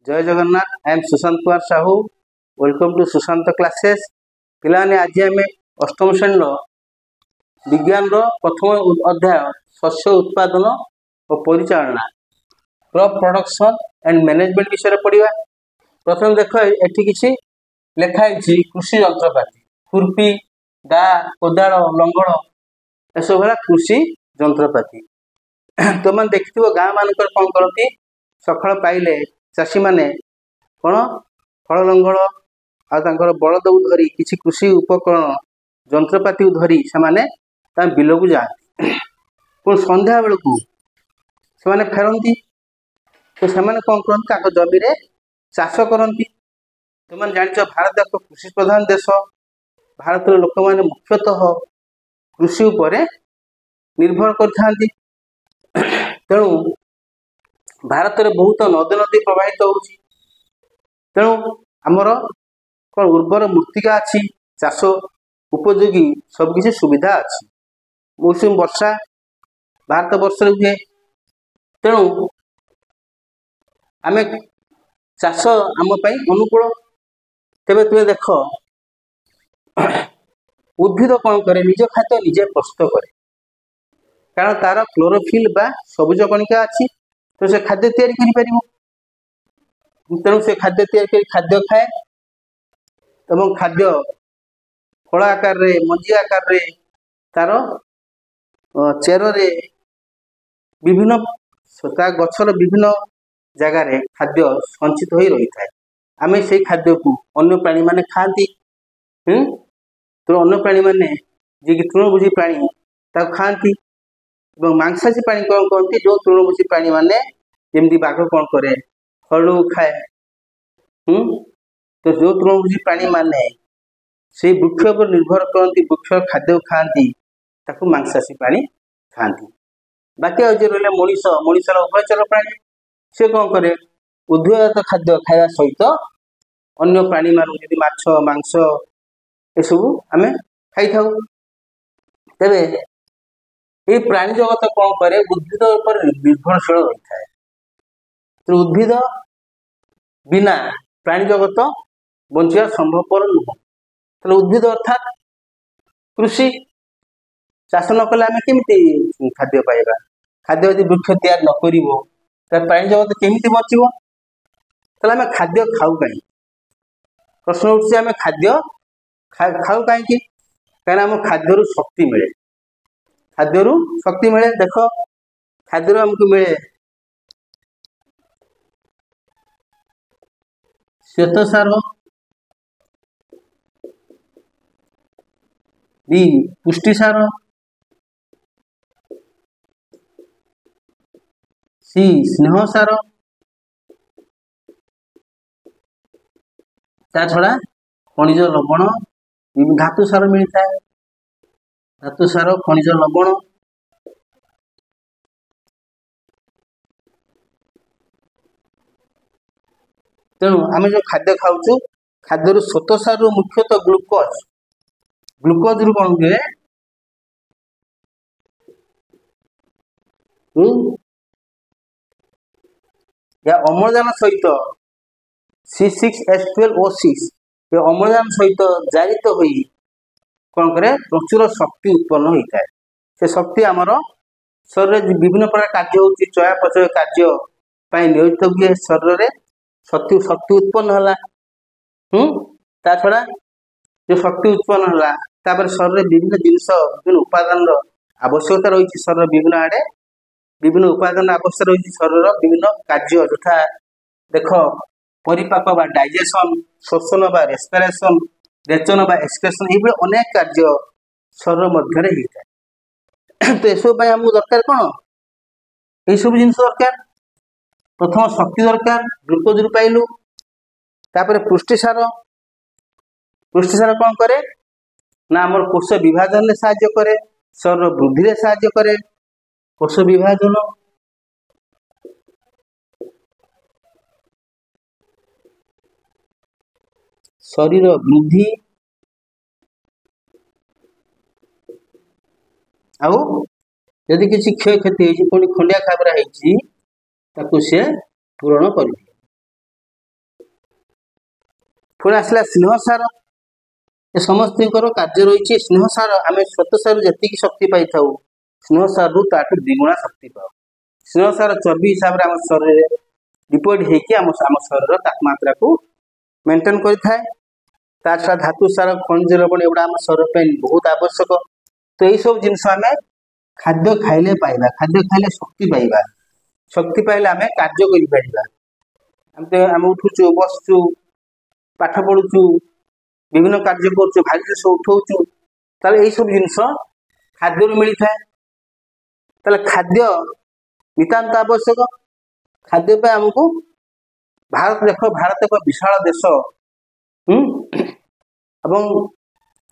जय Jagannath. I am Sushant Kumar Sahu. Welcome to Sushant classes. पिलाने आज आम अष्टम श्रेणी विज्ञान प्रथम अध्याय शस्य उत्पादन और परिचालना क्रॉप प्रोडक्शन एंड मैनेजमेंट विषय पढ़ा। प्रथम देख एठी किछि लिखाई कृषि यंत्रपाति खुरपी दा कोदाल लंगड़ एसब भाया कृषि यंत्रपाति। तुम देखिथिबो गाँ मानकर कौन करती सकाळ पाइले चाषी माने कौन हल लंगड़ आर बलद को धरी किसी कृषि उपकरण यंत्रपाति धरी से बिल को जाती पुणी संध्या बेलू से फेरती। तो से कौन करती जमी चाष करती। तुम जान भारत एक कृषि प्रधान देश। भारत लोक मैंने मुख्यतः कृषि उपरे निर्भर करथांती। तेणु भारत में बहुत नदी नदी प्रवाहित होउछि। तेणु आमर कौन उर्वर मृत्तिका अच्छी चाष उपयोगी सबकि सुविधा अच्छी। मौसुमी वर्षा भारत वर्ष हुए। तेणु आम चाष आम अनुकूल। तेरे तुम देख उद्भिद कौन करे निज खाद्य निजे प्रस्तुत करे कारण तार क्लोरोफिल बा सबुज कणिका अच्छी। तो से खाद्य तैयारी करि तेणु से खाद्य तैयारी खाद्य खाए एवं खाद्य फल आकार रे मंजी आकार रे तार चेर रे विभिन्न गछर विभिन्न जगार खाद्य संचित हो रही है। आम से खाद्य को अन्य प्राणी माने खाती। तो अन्य प्राणी माने जी तृणभोजी प्राणी खाती। मांसाशी प्राणी कौन कहते जो तृणभोजी प्राणी माने जमी बाघ कौन करे हलू खाए। तो जो तृणभोजी प्राणी माने से वृक्ष पर निर्भर करती वृक्ष खाद्य खाती ताकू मांसाशी प्राणी खाती। बाकी आज रहा मनीष मनीषर उभयचर प्राणी से कौन करे उद्भिदजात खाद्य खावा सहित अन्य प्राणी मान माछ मांस एसबू आम खाई था। तेरे ये प्राणी जगत कौन करे उद्भिद पर निर्भरशील रही है। तो उद्भिद बिना प्राणी जगत बंचा संभवपर नुह। तो उद्भिद अर्थात कृषि चाष न कले आम केमी खाद्य पाइबा। खाद्य यदि वृक्ष तैयार न कर प्राणी जगत केमी बचब। आम खाद्य खाऊ कहीं प्रश्न उठे आम खाद्य खाऊ कहीं कहीं आम खाद्य शक्ति मिले। खाद्य शक्ति मिले। देख खाद्य आमको मिले श्वेतसार बी पुष्टिसार सी स्नेहसार ता छड़ा खनिज लवण धातु सार मिलता है। धातु सार खनिज लवण तेणु आम जो खाद्य खाऊ खाद्य श्वेतसार मुख्यतः ग्लुकोज ग्लुकोज रु कौन हुए या अम्लजान सहित C6H12O6 अम्लजान सहित जारित हो कौन करे प्रचुर शक्ति उत्पन्न होता है। से शक्ति आमर शरीर विभिन्न प्रकार कार्य होती चयापचय कार्य नियोजित हुए शरीर में शक्ति शक्ति उत्पन्न है। ता छड़ा जो शक्ति उत्पन्न है शरीर विभिन्न जिनस विभिन्न उपादान आवश्यकता रही। शरीर विभिन्न आड़े विभिन्न उपादान आवश्यक रही। शरीर विभिन्न कार्य यथा देख परिपाक बा डाइजेशन शोषण बा रेस्पिरेशन रेचन बा एक्सक्रेशन ये अनेक कार्य शरीर मध्य होता है। तो यह आमको दरकार कौन यही सब जिन दरकार। प्रथम शक्ति दरकार ग्लुकोज रु पाइलु। तापर पुष्टिसार पुष्टिसार कौन करे ना आमर कोष विभाजन में साहाय्य करे शरीर वृद्धि में साहाय्य करे। कोष विभाजन शरीर वृद्धि आउ यदि किसी क्षय क्षति पुणी खंडिया खाबरा पूरण कर। पुणी आसला स्नेह सार ए समस्त कार्य रही स्नेह सार आम श्वेत सार जी शक्ति पाई था स्नेह सार रु ताठू द्विगुणा शक्ति पाओ स्नेह सार चर्बी हिसाब से आम शरीर डिपोजिट होकर आम शरीर तापमात्रा को मेंटेन करें ताछड़ा धातु सार खनिज लवण एगुड़ा आम शरीर पर बहुत आवश्यक तो यही सब जिनस आम खाद्य खाइले पाइबा खाद्य खाइले शक्ति पाइबा शक्ति पाइले आम कार्य कर आम उठुचु बसचु पाठ पढ़ुचु विभिन्न कार्य करुचु भारी जिन उठाऊचु यही सब जिनस खाद्य मिली था खाद्य नितांत आवश्यक खाद्य पे आमको भारत देख भारत एक विशाल देश एवं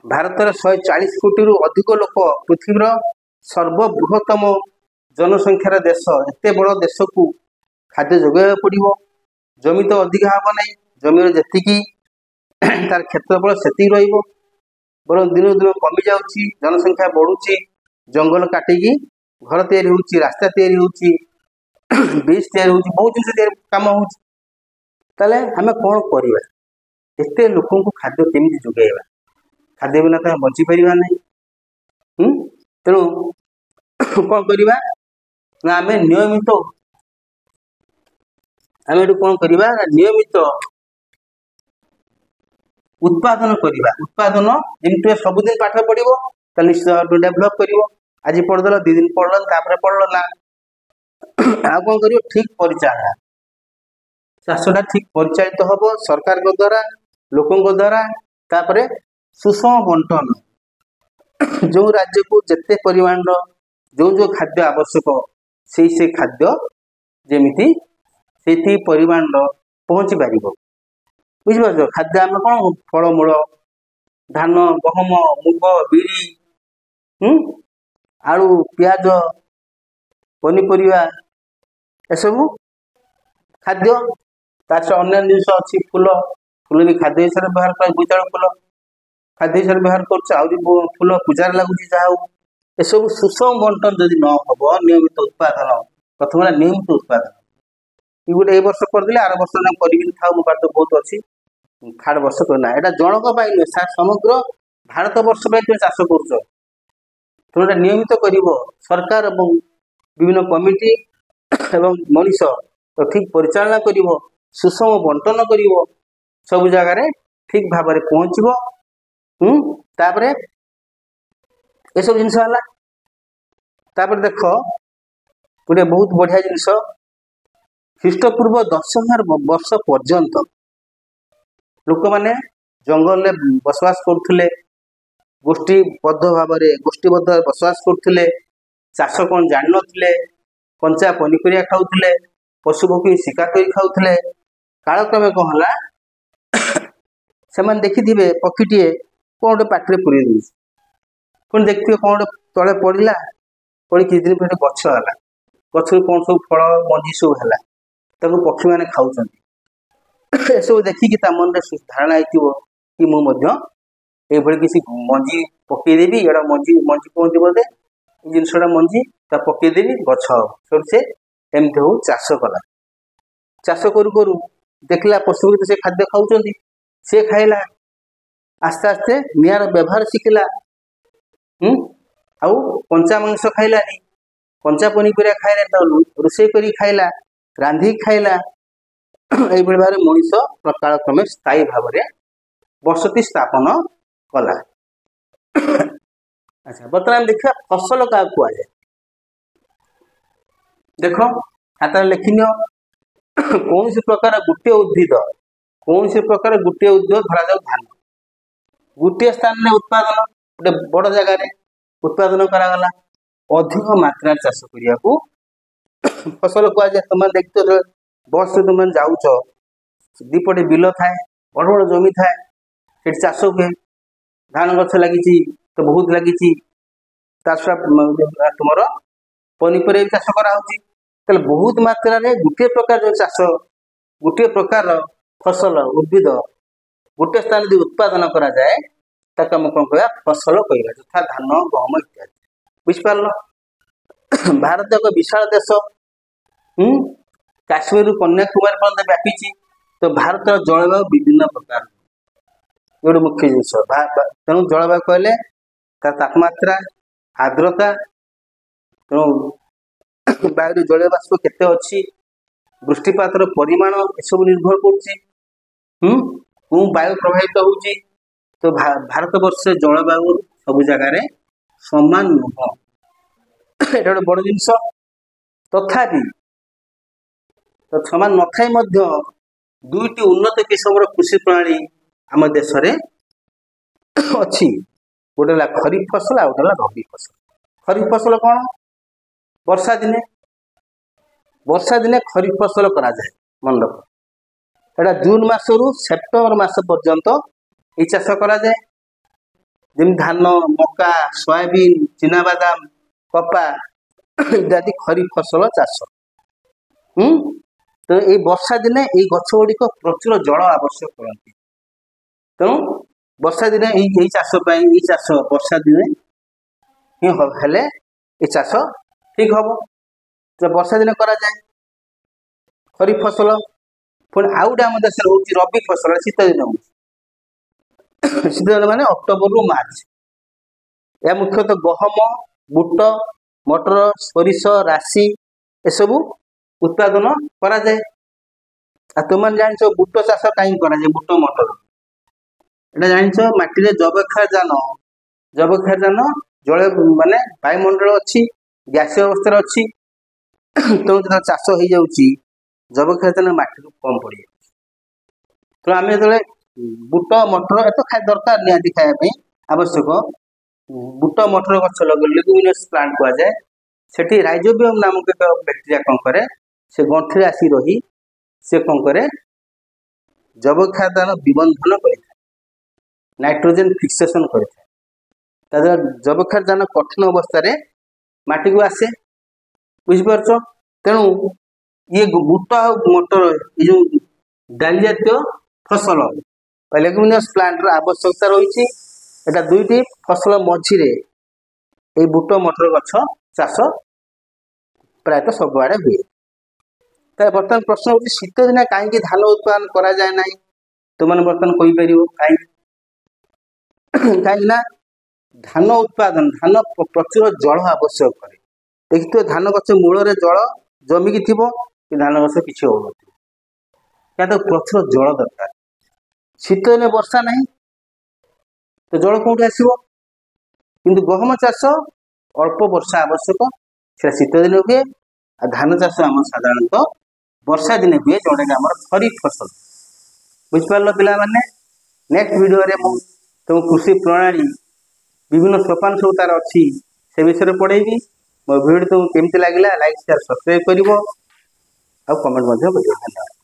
भारत 140 कोटी रु अधिक लोक पृथ्वीर सर्वबृहत्तम जनसंख्यार देश एत बड़ देश को खाद्य जोगाइबा पड़ो जमी तो अधिक हम ना जमीर जी तार क्षेत्रफल से बर दिन दिन कमी जाऊँगी जनसंख्या बढ़ुची जंगल काटिकी घर तैयारी होउची रास्ता तैयारी होउची ब्रिज तैयारी होउची बहुत जिन कम होले आम कौन करवा एत लोक खाद्य केमी जोगाइबा खाद्य बिना तो बची पार ना तेणु कौन करवा ना आम नियमित आम कौन करवा नियमित उत्पादन करवा उत्पादन जमी सबुदिन पाठ पढ़ो तो निश्चित डेभलप कर आज पढ़देल 2 दिन पढ़ल पढ़ल ना आ कौन कर ठीक परिचालना चाषटा ठीक परिचालित हम सरकार द्वारा लोकों द्वारा तापर सुषम बंटन जो राज्य को जिते परिमाण जो खाद्य आवश्यक से खाद्य जमी से परिमाण पहुँची पार बुझिपार खाद्य आम कौन फलमूल धान गहम मुग बिरी आलू पियाज पनीपरिया एसबू खाद्य तार अन्य जिन अच्छी फूल फूल भी खाद्य हिसाब से व्यवहार कर बोईतालु फूल खाद्य हिसाब से व्यवहार कर फूल पूजार लगुच जहाँ एसबू सुषम बंटन जदि न हम नियमित उत्पादन प्रथम नियमित उत्पादन ये गोटे वर्ष करदे आर वर्ष ना करी था मो पास बहुत अच्छी खाड़ वर्ष करना यहाँ जनक नुहे समग्र भारत वर्ष तुम चाष कर तुम नियमित कर सरकार और विभिन्न कमिटी एवं मनीष तो ठीक परिचालना कर सुषम बंटन कर सब जगार ठीक भाव में पहुँचपर ये सब जिनस देख गोटे बहुत बढ़िया जिनस ख्रीष्टपूर्व 10,000 वर्ष पर्यंत लोक मैंने जंगल में बसवास करते गोष्ठीबद्ध भाव गोष्ठीबद्ध बसवास करते चाष कौन जान नुले कंचा पनीपरिया खाऊले पशु पक्षी शिकार कर खाऊले कालक्रमे कौन है से देखिथे पक्षीटे कौन गोटे पाटे पूरी दी पुणी देखिए कौन गोटे तले पड़ा पड़ी किसी दिन पर गछ है गच कौन सब फल मंजी सब है पक्षी मैंने खाऊँ सब देखिकी मन में धारणा हो कि मुझे किसी मंजी पकईदेवी एड़ा मंजी मंजी कहते बोधे जिनसा मंजी पकईदेवी गछ हम से एमती हो चाष कला चाष करू देखला पशु से खाद्य खाऊँ सी खाइला आस्ते आस्ते निआर व्यवहार शिखला आउ कंचा मांस खाइलानी कंचा पनीपरिया खाइला रोषे कर खाइला रांधि खाइला यही भाव मनीष कालक्रमे स्थायी भाव में बसति स्थापन कला। अच्छा बर्तमान देखा फसल क्या कहुए देख खाता लिखिन कौन प्रकार गोटे उद्भिद कौन प्रकार गोटे उद्भिद धरा जाऊ धान गोटे स्थान में उत्पादन गोटे बड़ जगार उत्पादन करागला अधिक मात्रा चाष करने को फसल कहुए तुम देखते बस से तुम जाऊच दीपटे बिल थाए बड़ बड़ जमी थाए चाष हुए धान गछ लगी तो बहुत लगी तुम पनीपरिया चाष कर बहुत मात्रा गोटे प्रकार जो चाष गोटे प्रकार फसल उद्भिद गोटे स्थान यदि उत्पादन करा जाए ताकि आम कौन कह फसल कह यथा धान गहम इत्यादि बुझिपार भारत एक विशाल देश काश्मीर कन्याकुमारी पर्यटन व्यापी तो भारत जलवायु विभिन्न प्रकार ଗୋଟେ ମୁଖ୍ୟ ଜିନିଷ। ତେଣୁ ଜଳବାୟୁ କହିଲେ ତାର ତାପମାତ୍ରା, ଆର୍ଦ୍ରତା, ତେଣୁ ବାୟୁରେ ଜଳୀୟ ବାଷ୍ପ କେତେ ଅଛି, ବୃଷ୍ଟିପାତର ପରିମାଣ ଏସବୁ ନିର୍ଭର କରୁଛି। କୋଉ ବାୟୁ ପ୍ରବାହିତ ହଉଛି। ତ ଭାରତ ବର୍ଷରେ ଜଳବାୟୁ ସବୁ ଜାଗାରେ ସମାନ ନୁହଁ। ଏଇଟା ଗୋଟେ ବଡ ଜିନିଷ। ତଥାପି ସମାନ ନଥାଇ ମଧ୍ୟ ଦୁଇଟି ଉନ୍ନତ କିସମର କୃଷି ପ୍ରଣାଳୀ ଆମ ଦେଶରେ ଅଛି। ଗୋଟେ ହେଲା ଖରିଫ ଫସଲ, ଆଉ ଗୋଟେ ହେଲା ରବି ଫସଲ। ଖରିଫ ଫସଲ କଣ? ବର୍ଷା ଦିନେ ଖରିଫ ଫସଲ କରାଯାଏ। ମନେ ରଖ, ଏଟା ଜୁନ ମାସରୁ ସେପ୍ଟେମ୍ବର ମାସ ପର୍ଯ୍ୟନ୍ତ এই ଚାଷ କରାଯାଏ। ଯେମିତି ଧାନ, ମକା, ସୋୟାବିନ, ଚିନାବାଦାମ, କପା ଇତ୍ୟାଦି ଖରିଫ ଫସଲ ଚାଷ। ତ ଏଇ ବର୍ଷା ଦିନେ ଏଇ ଗଛ ଗୁଡିକ ପ୍ରଚୁର ଜଳ ଆବଶ୍ୟକ କରନ୍ତି। ତେଣୁ ବର୍ଷା ଦିନେ ଏଇ ଚାଷ ପାଇଁ ବର୍ଷା ଦିନେ ହିଁ ହେଲେ ଏ ଚାଷ ଠିକ ହବ। ବର୍ଷା ଦିନେ କରାଯାଏ ଖରିଫ ଫସଲ। ପୁଣି ଆଉ ଗୋଟେ ଆମ ଦେଶରେ ହଉଛି ରବି ଫସଲ, ଶୀତ ଦିନ ହଉଛି। ଶୀତ ଦିନ ମାନେ ଅକ୍ଟୋବରରୁ ମାର୍ଚ୍ଚ। ଏହା ମୁଖ୍ୟତଃ ଗହମ, ବୁଟ, ମଟର, ସୋରିଷ, ରାଶି ଏସବୁ ଉତ୍ପାଦନ କରାଯାଏ। ଆଉ ତୁମମାନେ ଜାଣିଛ ବୁଟ ଚାଷ କାହିଁକି କରାଯାଏ? ବୁଟ, ମଟର ଏଟା ଜାଣିଛ? ମାଟିରେ ଯବକ୍ଷାରଜାନ ଜଳ ମାନେ ବାୟୁମଣ୍ଡଳ ଅଛି, ଗ୍ୟାସୀୟ ଅବସ୍ଥାରେ ଅଛି। ତେଣୁ ଯେତେବେଳେ ଚାଷ ହେଇଯାଉଛି ଯବକ୍ଷାରଜାନ ମାଟିରୁ କମ ପଡିଯାଉଛି। ତେଣୁ ଆମେ ଯେତେବେଳେ ବୁଟ, ମଟର ଏତ ଦରକାର ନିହାତି ଖାଇବା ପାଇଁ ଆବଶ୍ୟକ। ବୁଟ, ମଟର ଗଛ ଲଗେଇଲେ ଲେଗୁମିନସ୍ ପ୍ଲାଣ୍ଟ କୁହାଯାଏ। ସେଠି ରାଇଜୋବିୟମ ନାମକ ଏକ ବ୍ୟାକ୍ଟେରିଆ କଣ କରେ, ସେ ଗଣ୍ଠିରେ ଆସି ରହି ସେ କଣ କରେ, ଯବକ୍ଷାରଜାନ ବିବନ୍ଧନ କରିଥାଏ, ନାଇଟ୍ରୋଜେନ ଫିକ୍ସେସନ କରିଥାଏ। ତା ଦ୍ୱାରା ଯବକ୍ଷାରଜାନ କଠିନ ଅବସ୍ଥାରେ ମାଟିକୁ ଆସେ। ବୁଝିପାରୁଛ? ତେଣୁ ଇଏ ବୁଟ ଆଉ ମଟର, ଏ ଯୋଉ ଡାଲି ଜାତୀୟ ଫସଲ ଲେଗୁମିନସ୍ ପ୍ଲାଣ୍ଟର ଆବଶ୍ୟକତା ରହିଛି। ଏଟା ଦୁଇଟି ଫସଲ ମଝିରେ ଏଇ ବୁଟ, ମଟର ଗଛ ଚାଷ ପ୍ରାୟତଃ ସବୁଆଡେ ହୁଏ। ତାହେଲେ ବର୍ତ୍ତମାନ ପ୍ରଶ୍ନ ହଉଛି ଶୀତ ଦିନେ କାହିଁକି ଧାନ ଉତ୍ପାଦନ କରାଯାଏ ନାହିଁ? ତୁମମାନେ ବର୍ତ୍ତମାନ କହିପାରିବ କାହିଁକି? କାହିଁକି ନା ଧାନ ପ୍ରଚୁର ଜଳ ଆବଶ୍ୟକ କରେ। ଦେଖିଥିବ ଧାନ ଗଛ ମୂଳରେ ଜଳ ଜମିକି ଥିବ, କି ଧାନ ଗଛ କିଛି ହଉନଥିବ। ତାକୁ ପ୍ରଚୁର ଜଳ ଦରକାର। ଶୀତ ଦିନେ ବର୍ଷା ନାହିଁ, ତ ଜଳ କୋଉଠି ଆସିବ? କିନ୍ତୁ ଗହମ ଚାଷ ଅଳ୍ପ ବର୍ଷା ଆବଶ୍ୟକ, ସେଟା ଶୀତ ଦିନେ ହୁଏ। ଆଉ ଧାନ ଚାଷ ଆମର ସାଧାରଣତଃ ବର୍ଷା ଦିନେ ହୁଏ, ଯୋଉଟାକି ଆମର ଖରିଫ ଫସଲ। ବୁଝିପାରିଲ ପିଲାମାନେ? ନେକ୍ସଟ ଭିଡିଓରେ ମୁଁ ତୁମ କୃଷି ପ୍ରଣାଳୀ ବିଭିନ୍ନ ସୋପାନ ସବୁ ତାର ଅଛି, ସେ ବିଷୟରେ ପଢେଇବି। ମୋ ଭିଡିଓ ତୁମକୁ କେମିତି ଲାଗିଲା ଲାଇକ୍, ସେୟାର, ସବସ୍କ୍ରାଇବ କରିବ ଆଉ କମେଣ୍ଟ ମଧ୍ୟ କରିବ। ଧନ୍ୟବାଦ।